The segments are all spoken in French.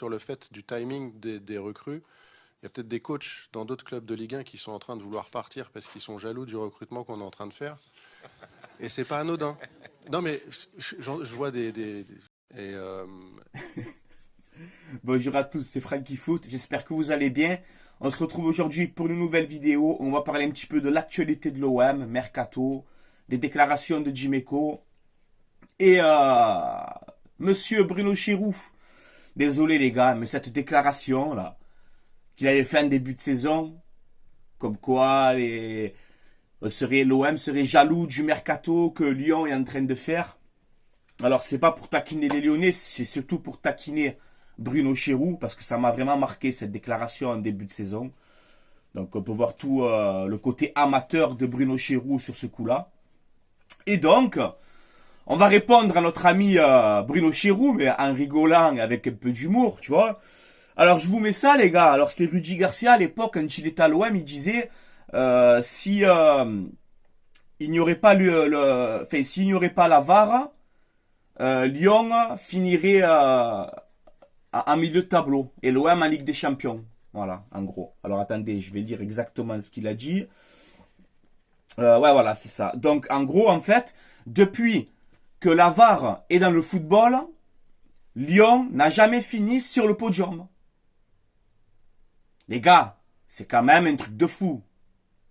sur le fait du timing des recrues. Il y a peut-être des coachs dans d'autres clubs de Ligue 1 qui sont en train de vouloir partir parce qu'ils sont jaloux du recrutement qu'on est en train de faire. Et c'est pas anodin. Non, mais je vois et Bonjour à tous, c'est Frankie Foot, j'espère que vous allez bien. On se retrouve aujourd'hui pour une nouvelle vidéo. On va parler un petit peu de l'actualité de l'OM, Mercato, des déclarations de Djiméco et Monsieur Bruno Chéroux. Désolé les gars, mais cette déclaration là qu'il avait fait en début de saison, comme quoi l'OM serait jaloux du Mercato que Lyon est en train de faire. Alors c'est pas pour taquiner les Lyonnais, c'est surtout pour taquiner Bruno Chéroux, parce que ça m'a vraiment marqué cette déclaration en début de saison. Donc on peut voir tout le côté amateur de Bruno Chéroux sur ce coup-là. Et donc, on va répondre à notre ami Bruno Chéroux, mais en rigolant avec un peu d'humour, tu vois. Alors je vous mets ça les gars, alors c'était Rudy Garcia à l'époque, quand il était à l'OM, il disait si il n'y aurait pas s'il n'y aurait pas la VAR, Lyon finirait en milieu de tableau et l'OM en Ligue des Champions. Voilà, en gros. Alors attendez, je vais lire exactement ce qu'il a dit. Ouais, voilà, c'est ça. Donc en gros, en fait, depuis que la VAR est dans le football, Lyon n'a jamais fini sur le podium. Les gars, c'est quand même un truc de fou.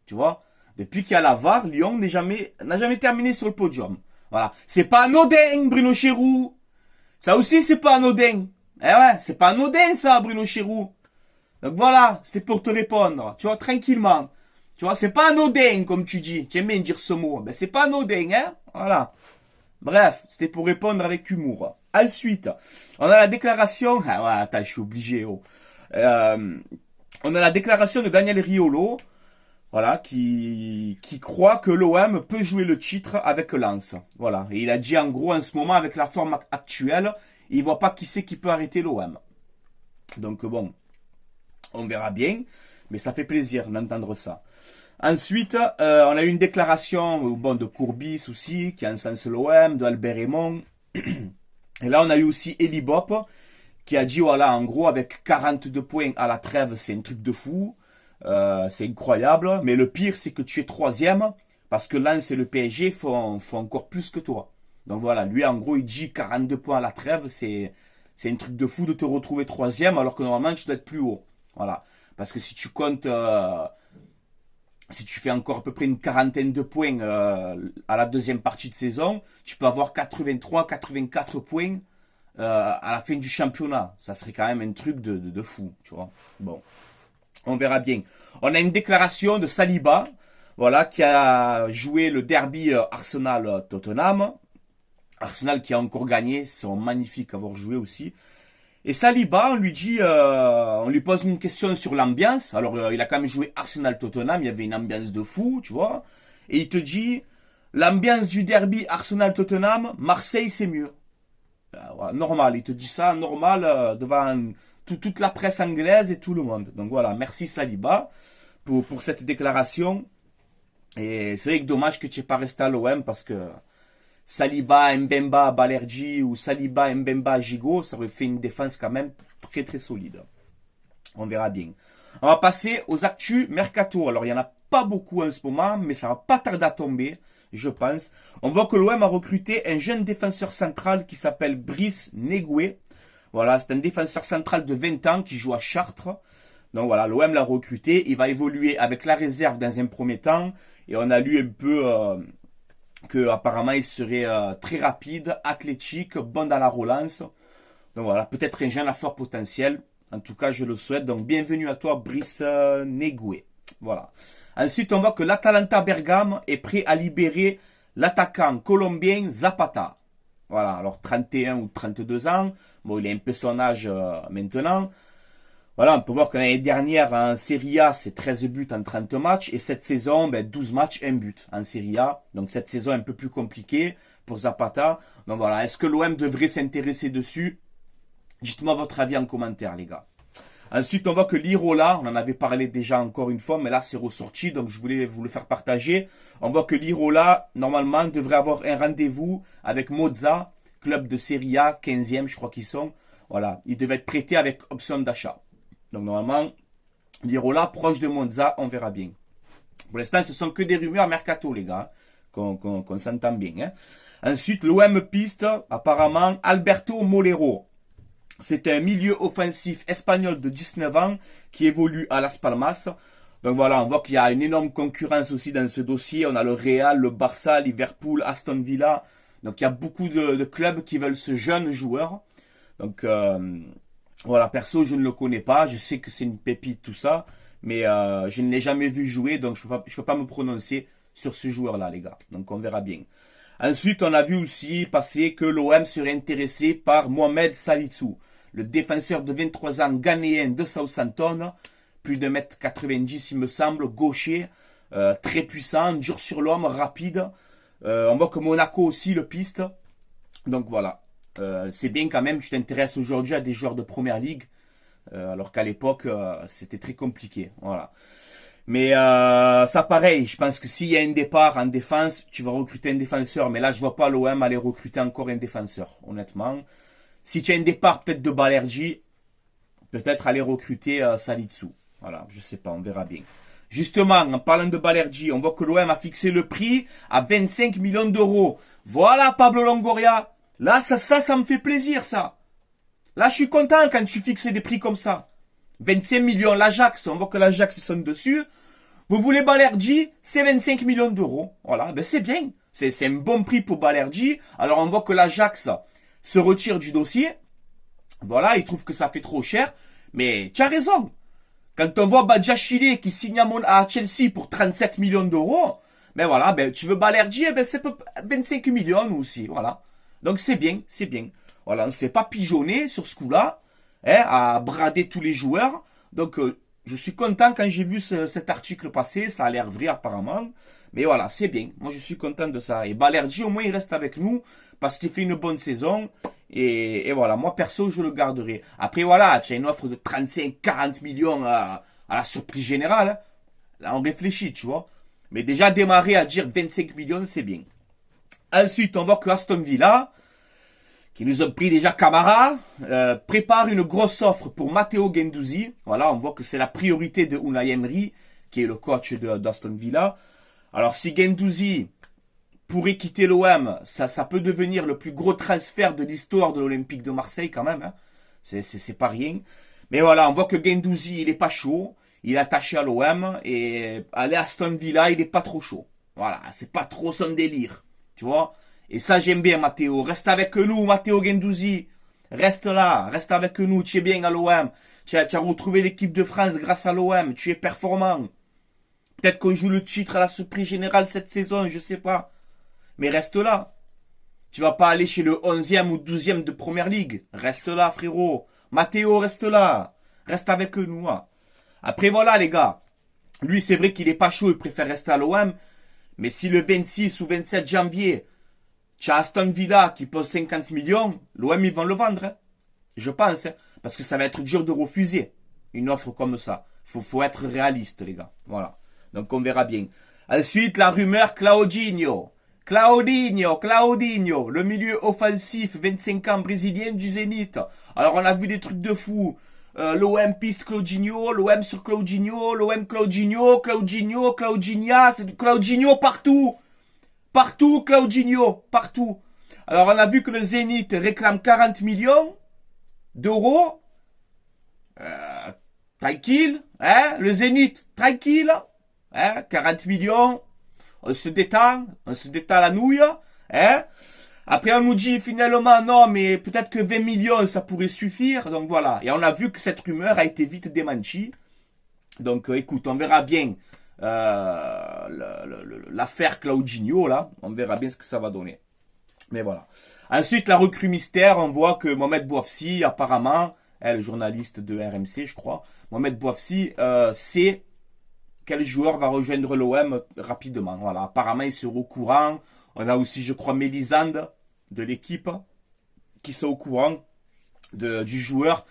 Tu vois? Depuis qu'il y a la VAR, Lyon n'a jamais terminé sur le podium. Voilà. C'est pas anodin, Bruno Chéroux. Ça aussi, c'est pas anodin. Eh ouais, c'est pas anodin, ça, Bruno Chéroux. Donc voilà, c'était pour te répondre. Tu vois, tranquillement. Tu vois, c'est pas anodin, comme tu dis. Tu aimes bien dire ce mot. Ben, c'est pas anodin, hein. Voilà. Bref, c'était pour répondre avec humour. Ensuite, on a la déclaration... Ah ouais, attends, je suis obligé, oh. On a la déclaration de Daniel Riolo. Voilà, qui croit que l'OM peut jouer le titre avec Lens. Voilà. Et il a dit en gros, en ce moment, avec la forme actuelle, il voit pas qui c'est qui peut arrêter l'OM. Donc bon, on verra bien. Mais ça fait plaisir d'entendre ça. Ensuite, on a eu une déclaration bon, de Courbis aussi, qui encense l'OM, de Albert Raymond. Et là, on a eu aussi Eli Bop, qui a dit, voilà, en gros, avec 42 points à la trêve, c'est un truc de fou. C'est incroyable, mais le pire c'est que tu es troisième parce que Lens et le PSG font encore plus que toi. Donc voilà, lui en gros il dit 42 points à la trêve, c'est un truc de fou de te retrouver troisième alors que normalement tu dois être plus haut. Voilà, parce que si tu comptes, si tu fais encore à peu près une quarantaine de points à la deuxième partie de saison, tu peux avoir 83, 84 points à la fin du championnat. Ça serait quand même un truc de fou, tu vois. Bon. On verra bien. On a une déclaration de Saliba, voilà, qui a joué le derby Arsenal-Tottenham. Arsenal qui a encore gagné, c'est magnifique à avoir joué aussi. Et Saliba, on lui dit, on lui pose une question sur l'ambiance. Alors, il a quand même joué Arsenal-Tottenham, il y avait une ambiance de fou, tu vois. Et il te dit, l'ambiance du derby Arsenal-Tottenham, Marseille c'est mieux. Ouais, normal, il te dit ça, normal, devant toute la presse anglaise et tout le monde. Donc voilà, merci Saliba pour cette déclaration. Et c'est vrai que dommage que tu n'aies pas resté à l'OM parce que Saliba, Mbemba, Balerdi ou Saliba, Mbemba, Gigot, ça aurait fait une défense quand même très très solide. On verra bien. On va passer aux actus Mercato. Alors il n'y en a pas beaucoup en ce moment, mais ça va pas tarder à tomber, je pense. On voit que l'OM a recruté un jeune défenseur central qui s'appelle Brice Negoué. Voilà, c'est un défenseur central de 20 ans qui joue à Chartres. Donc voilà, l'OM l'a recruté. Il va évoluer avec la réserve dans un premier temps. Et on a lu un peu que apparemment il serait très rapide, athlétique, bon dans la relance. Donc voilà, peut-être un jeune à fort potentiel. En tout cas, je le souhaite. Donc bienvenue à toi, Brice Negoué. Voilà. Ensuite, on voit que l'Atalanta Bergame est prêt à libérer l'attaquant colombien Zapata. Voilà, alors 31 ou 32 ans. Bon, il a un peu son âge maintenant. Voilà, on peut voir que l'année dernière, en Serie A, c'est 13 buts en 30 matchs. Et cette saison, 12 matchs, 1 but en Serie A. Donc cette saison un peu plus compliquée pour Zapata. Donc voilà, est-ce que l'OM devrait s'intéresser dessus? Dites-moi votre avis en commentaire, les gars. Ensuite, on voit que l'Irola, on en avait parlé déjà encore une fois, mais là, c'est ressorti, donc je voulais vous le faire partager. On voit que l'Irola, normalement, devrait avoir un rendez-vous avec Monza, club de Serie A, 15e, je crois qu'ils sont. Voilà, il devait être prêté avec option d'achat. Donc normalement, Lirola proche de Monza, on verra bien. Pour l'instant, ce sont que des rumeurs mercato, les gars, qu'on s'entend bien. Hein. Ensuite, l'OM piste, apparemment, Alberto Molero. C'est un milieu offensif espagnol de 19 ans qui évolue à Las Palmas. Donc voilà, on voit qu'il y a une énorme concurrence aussi dans ce dossier. On a le Real, le Barça, Liverpool, Aston Villa. Donc il y a beaucoup de clubs qui veulent ce jeune joueur. Donc voilà, perso, je ne le connais pas. Je sais que c'est une pépite, tout ça. Mais je ne l'ai jamais vu jouer, donc je peux pas me prononcer sur ce joueur-là, les gars. Donc on verra bien. Ensuite, on a vu aussi passer que l'OM serait intéressé par Mohamed Salisu, le défenseur de 23 ans ghanéen de Southampton, plus de 1m90 il me semble, gaucher, très puissant, dur sur l'homme, rapide. On voit que Monaco aussi le piste. Donc voilà, c'est bien quand même, je t'intéresse aujourd'hui à des joueurs de première ligue, alors qu'à l'époque, c'était très compliqué. Voilà. Mais ça pareil, je pense que s'il y a un départ en défense, tu vas recruter un défenseur. Mais là, je vois pas l'OM aller recruter encore un défenseur, honnêtement. Si tu as un départ peut-être de Balerji, peut-être aller recruter Salisu. Voilà, je sais pas, on verra bien. Justement, en parlant de Balerji, on voit que l'OM a fixé le prix à 25 millions d'euros. Voilà Pablo Longoria. Là, ça me fait plaisir, ça. Là, je suis content quand tu fixes des prix comme ça. 25 millions, l'Ajax, on voit que l'Ajax sonne dessus. Vous voulez Balerji, c'est 25 millions d'euros. Voilà, ben c'est bien. C'est un bon prix pour Balerji. Alors on voit que l'Ajax se retire du dossier. Voilà, il trouve que ça fait trop cher. Mais tu as raison. Quand on voit Badiashile qui signe à Chelsea pour 37 millions d'euros, ben voilà, ben tu veux Balerji, ben c'est 25 millions aussi. Voilà. Donc c'est bien, c'est bien. Voilà, on ne s'est pas pigeonné sur ce coup-là. À brader tous les joueurs. Donc, je suis content quand j'ai vu cet article passer. Ça a l'air vrai apparemment. Mais voilà, c'est bien. Moi, je suis content de ça. Et Balerji, au moins, il reste avec nous parce qu'il fait une bonne saison. Et voilà, moi, perso, je le garderai. Après, voilà, tu as une offre de 35-40 millions à la surprise générale. Hein. Là, on réfléchit, tu vois. Mais déjà, démarrer à dire 25 millions, c'est bien. Ensuite, on voit que Aston Villa, qui nous ont pris déjà Camara, prépare une grosse offre pour Matteo Guendouzi. Voilà, on voit que c'est la priorité de Unai Emery, qui est le coach d'Aston Villa. Alors, si Guendouzi pourrait quitter l'OM, ça peut devenir le plus gros transfert de l'histoire de l'Olympique de Marseille, quand même. Hein. C'est pas rien. Mais voilà, on voit que Guendouzi, il est pas chaud. Il est attaché à l'OM. Et aller à Aston Villa, il est pas trop chaud. Voilà, c'est pas trop son délire. Tu vois? Et ça, j'aime bien, Matteo. Reste avec nous, Matteo Guendouzi. Reste là. Reste avec nous. Tu es bien à l'OM. Tu as retrouvé l'équipe de France grâce à l'OM. Tu es performant. Peut-être qu'on joue le titre à la surprise générale cette saison. Je sais pas. Mais reste là. Tu vas pas aller chez le 11e ou 12e de Première Ligue. Reste là, frérot. Matteo, reste là. Reste avec nous. Hein. Après, voilà, les gars. Lui, c'est vrai qu'il est pas chaud. Il préfère rester à l'OM. Mais si le 26 ou 27 janvier... Tu as Aston Villa qui pose 50 millions, l'OM ils vont le vendre. Hein. Je pense. Hein. Parce que ça va être dur de refuser une offre comme ça. Faut être réaliste, les gars. Voilà. Donc on verra bien. Ensuite, la rumeur Claudinho. Claudinho, le milieu offensif 25 ans brésilien du Zénith. Alors on a vu des trucs de fou. L'OM piste Claudinho, l'OM sur Claudinho, l'OM Claudinha, c'est du Claudinho partout. Partout, Claudinho, partout. Alors, on a vu que le Zénith réclame 40 millions d'euros. Tranquille, hein, le Zénith, tranquille, hein, 40 millions. On se détend la nouille, hein. Après, on nous dit finalement, non, mais peut-être que 20 millions, ça pourrait suffire. Donc, voilà. Et on a vu que cette rumeur a été vite démentie. Donc, écoute, on verra bien. L'affaire Claudinho là, on verra bien ce que ça va donner. Mais voilà. Ensuite, la recrue mystère, on voit que Mohamed Bouafsi, apparemment, le journaliste de RMC, je crois, Mohamed Bouafsi sait quel joueur va rejoindre l'OM rapidement. Voilà, apparemment, ils sont au courant. On a aussi, je crois, Mélisande de l'équipe qui sont au courant du joueur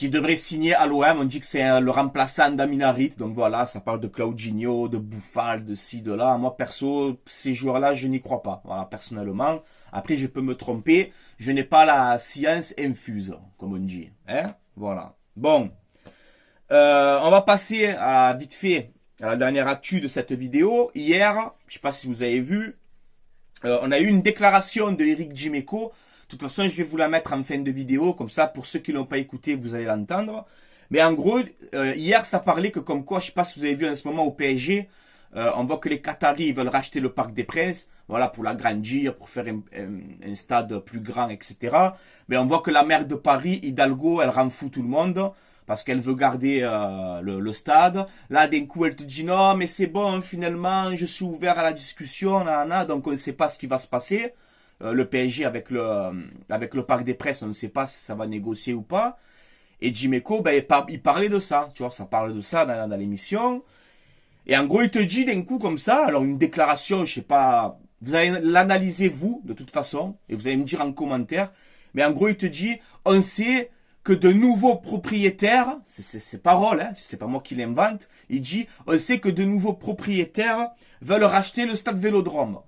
qui devrait signer à l'OM. On dit que c'est le remplaçant d'Aminarit. Donc voilà, ça parle de Claudinho, de Bouffal, de ci, de là. Moi, perso, ces joueurs-là, je n'y crois pas. Voilà, personnellement. Après, je peux me tromper. Je n'ai pas la science infuse, comme on dit. Hein? Voilà. Bon. On va passer à, vite fait à la dernière actu de cette vidéo. Hier, je sais pas si vous avez vu, on a eu une déclaration de Eric Dimeco. De toute façon, je vais vous la mettre en fin de vidéo, comme ça, pour ceux qui l'ont pas écouté, vous allez l'entendre. Mais en gros, hier, ça parlait que comme quoi, je sais pas si vous avez vu en ce moment au PSG, on voit que les Qataris veulent racheter le Parc des Princes, voilà, pour l'agrandir, pour faire un stade plus grand, etc. Mais on voit que la maire de Paris, Hidalgo, elle rend fou tout le monde, parce qu'elle veut garder le stade. Là, d'un coup, elle te dit non, mais c'est bon, finalement, je suis ouvert à la discussion, donc on ne sait pas ce qui va se passer. Le PSG avec le Parc des Princes, on ne sait pas si ça va négocier ou pas. Et Dimeco, ben, il parlait de ça, tu vois, ça parle de ça dans l'émission. Et en gros, il te dit d'un coup comme ça, alors une déclaration, je sais pas, vous allez l'analyser vous, de toute façon, et vous allez me dire en commentaire. Mais en gros, il te dit, on sait que de nouveaux propriétaires, c'est parole, hein, c'est pas moi qui l'invente, il dit, on sait que de nouveaux propriétaires veulent racheter le stade Vélodrome.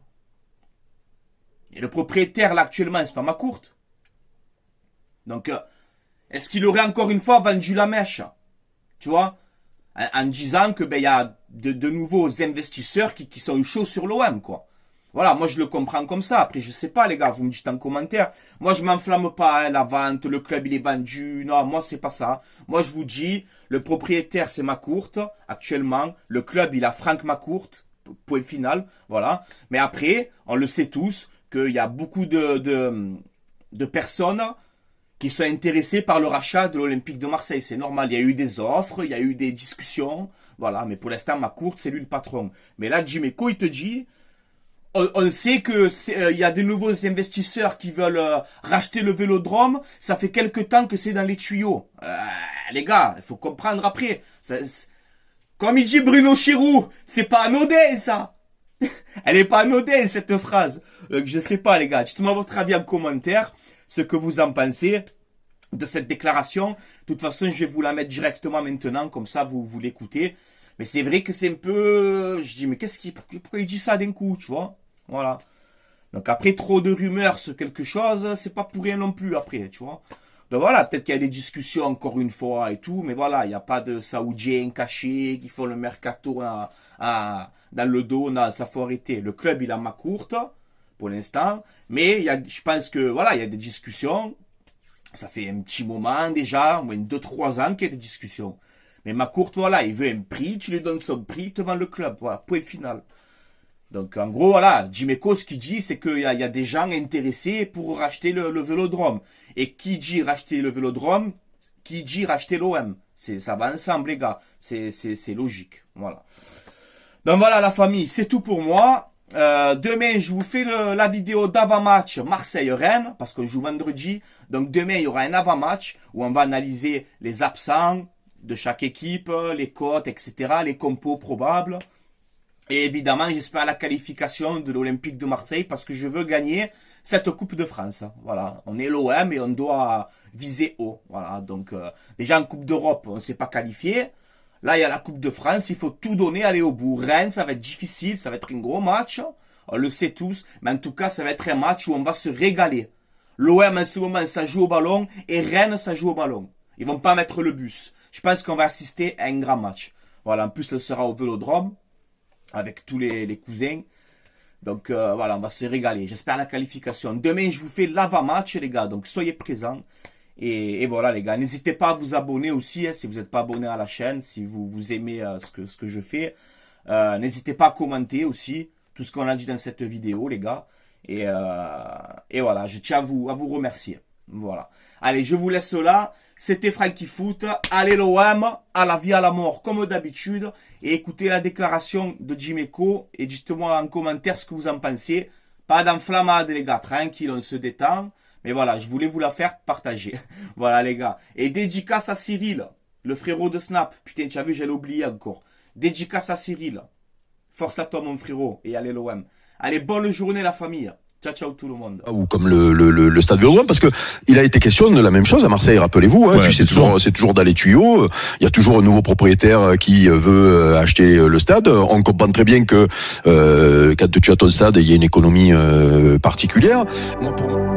Et le propriétaire, là, actuellement, c'est pas McCourt. Donc, est-ce qu'il aurait encore une fois vendu la mèche? Tu vois? En disant que, ben, il y a de nouveaux investisseurs qui sont chauds sur l'OM, quoi. Voilà, moi, je le comprends comme ça. Après, je sais pas, les gars, vous me dites en commentaire. Moi, je m'enflamme pas, hein, la vente, le club, il est vendu. Non, moi, c'est pas ça. Moi, je vous dis, le propriétaire, c'est McCourt, actuellement. Le club, il a Franck McCourt, point final. Voilà. Mais après, on le sait tous, qu'il y a beaucoup de personnes qui sont intéressées par le rachat de l'Olympique de Marseille. C'est normal, il y a eu des offres, il y a eu des discussions, voilà, mais pour l'instant, McCourt, c'est lui le patron. Mais là, Dimeco, il te dit, on sait que il y a de nouveaux investisseurs qui veulent racheter le Vélodrome, ça fait quelque temps que c'est dans les tuyaux. Les gars, il faut comprendre après. Comme il dit Bruno Chirou, c'est pas anodin, ça. Elle est pas anodine, cette phrase. Je sais pas, les gars. Dites-moi votre avis en commentaire, ce que vous en pensez de cette déclaration. De toute façon, je vais vous la mettre directement maintenant, comme ça, vous l'écoutez. Mais c'est vrai que c'est un peu... Je dis, mais pourquoi il dit ça d'un coup, tu vois? Voilà. Donc après, trop de rumeurs sur quelque chose, c'est pas pour rien non plus, après, tu vois? Donc voilà, peut-être qu'il y a des discussions encore une fois et tout, mais voilà, il n'y a pas de Saoudiens cachés qui font le mercato dans le dos, non, ça faut arrêter. Le club, il a McCourt, pour l'instant, mais je pense que, voilà, il y a des discussions, ça fait un petit moment déjà, au moins 2-3 ans qu'il y a des discussions. Mais McCourt, voilà, il veut un prix, tu lui donnes son prix, il te vend le club, voilà, point final. Donc en gros, voilà, Dimeco, ce qu'il dit, c'est qu'il y a des gens intéressés pour racheter le Vélodrome. Et qui dit racheter le Vélodrome, qui dit racheter l'OM. Ça va ensemble, les gars. C'est logique. Voilà. Donc voilà, la famille, c'est tout pour moi. Demain, je vous fais la vidéo d'avant-match Marseille-Rennes, parce qu'on joue vendredi. Donc demain, il y aura un avant-match où on va analyser les absents de chaque équipe, les cotes, etc., les compos probables. Et évidemment, j'espère la qualification de l'Olympique de Marseille parce que je veux gagner cette Coupe de France. Voilà, on est l'OM et on doit viser haut. Voilà, donc déjà en Coupe d'Europe, on ne s'est pas qualifié. Là, il y a la Coupe de France, il faut tout donner, aller au bout. Rennes, ça va être difficile, ça va être un gros match. On le sait tous, mais en tout cas, ça va être un match où on va se régaler. L'OM, en ce moment, ça joue au ballon et Rennes, ça joue au ballon. Ils vont pas mettre le bus. Je pense qu'on va assister à un grand match. Voilà, en plus, ce sera au Vélodrome avec tous les cousins. Donc voilà, on va se régaler. J'espère la qualification. Demain, je vous fais l'avant-match, les gars. Donc soyez présents. Et voilà, les gars. N'hésitez pas à vous abonner aussi, hein, si vous n'êtes pas abonné à la chaîne, si vous aimez ce que je fais. N'hésitez pas à commenter aussi tout ce qu'on a dit dans cette vidéo, les gars. Et voilà, je tiens à vous remercier. Voilà. Allez, je vous laisse là. C'était Franky Foot. Allez l'OM, à la vie, à la mort, comme d'habitude. Et écoutez la déclaration de Dimeco. Et dites-moi en commentaire ce que vous en pensez. Pas d'enflammade, les gars. Tranquille, on se détend. Mais voilà, je voulais vous la faire partager. Voilà, les gars. Et dédicace à Cyril, le frérot de Snap. Putain, tu as vu, j'ai oublié encore. Dédicace à Cyril. Force à toi, mon frérot. Et allez l'OM. Allez, bonne journée, la famille. Ciao, ciao tout le monde. Ou comme le stade Vélodrome, parce que il a été question de la même chose à Marseille, rappelez-vous, hein, Ouais, puis c'est toujours dans les tuyaux, il y a toujours un nouveau propriétaire qui veut acheter le stade, on comprend très bien que quand tu as ton stade, il y a une économie particulière. Moi, pour moi...